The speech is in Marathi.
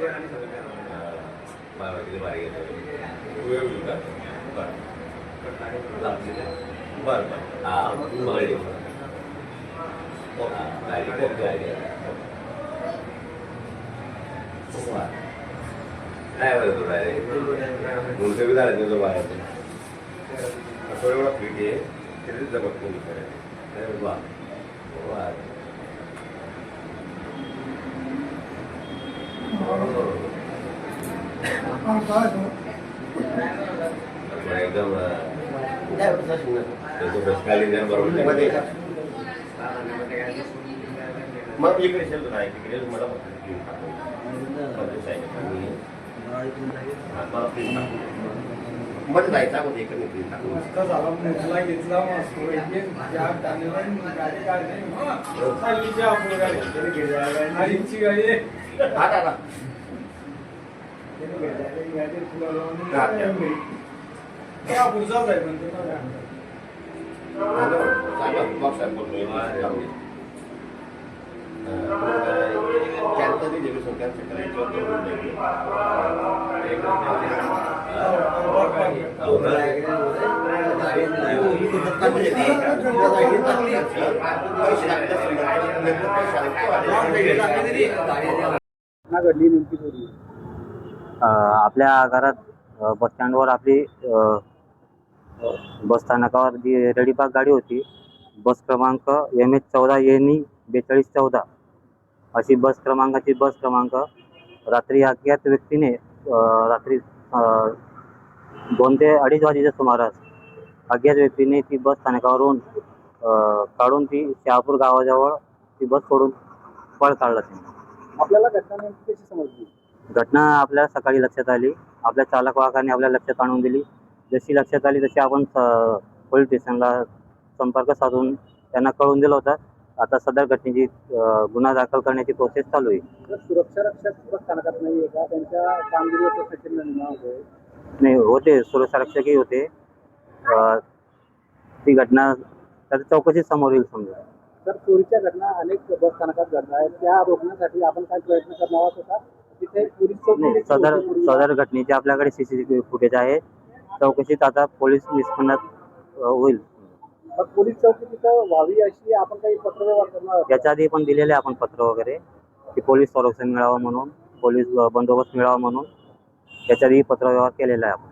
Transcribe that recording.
किती बारीक येतो बरं बरं हां बघायला गाडी गाडी काय बरं तुला रे मुलगा बी झाला तो बाहेर थोडं एवढा फिट आहे तरी जमत नाही वा वा एकदम मग इकडे शेल नाही तिकडे मला मध्ये जायचा मध्ये इकडे आपल्या घरात बस स्टँडवर आपली बस स्थानकावर जी रेडीबाग गाडी होती, बस क्रमांक MH14 4214 अशी बस क्रमांक रात्री अज्ञात व्यक्तीने रात्री 2 ते 2:30 वाजेच्या सुमारास अज्ञात व्यक्तीने ती बस स्थानकावरून काढून ती शहापूर गावाजवळ ती बस सोडून पळ काढला त्यांनी. आपल्याला घटना नेमकी कशी समजली? घटना आपल्याला सकाळी लक्षात आली. आपल्या चालक वाहकाने आपल्या लक्षात आणून दिली. जशी लक्षात आली तशी आपण पोलीस स्टेशनला संपर्क साधून त्यांना कळवून दिलं होतं. आता सदर घटनेची गुन्हा दाखल करण्याची प्रोसेस चालू आहे. सुरक्षा रक्षक बस स्थानकात नाही आहे का? त्यांच्या कामगिरीवर सचिन होते? नाही होते, सुरक्षा रक्षकही होते. ती घटना त्याची चौकशी समोर येईल समजा. तर चोरीच्या घटना अनेक बस स्थानकात घडल्या आहेत, त्या रोखण्यासाठी आपण काय प्रयत्न करणार आहोत का? तिथे पोलीस सदर घटनेचे आपल्याकडे CCTV फुटेज आहे. चौकशीत आता पोलीस निष्पन्नात होईल. पोलीस चौकी तिथं व्हावी अशी आपण काही पत्रव्यवहार करणार आहोत? याच्या आधी पण दिलेले आपण पत्र वगैरे की पोलीस संरक्षण मिळावं म्हणून, पोलीस बंदोबस्त मिळावा म्हणून याच्या आधी पत्रव्यवहार केलेला आहे आपण.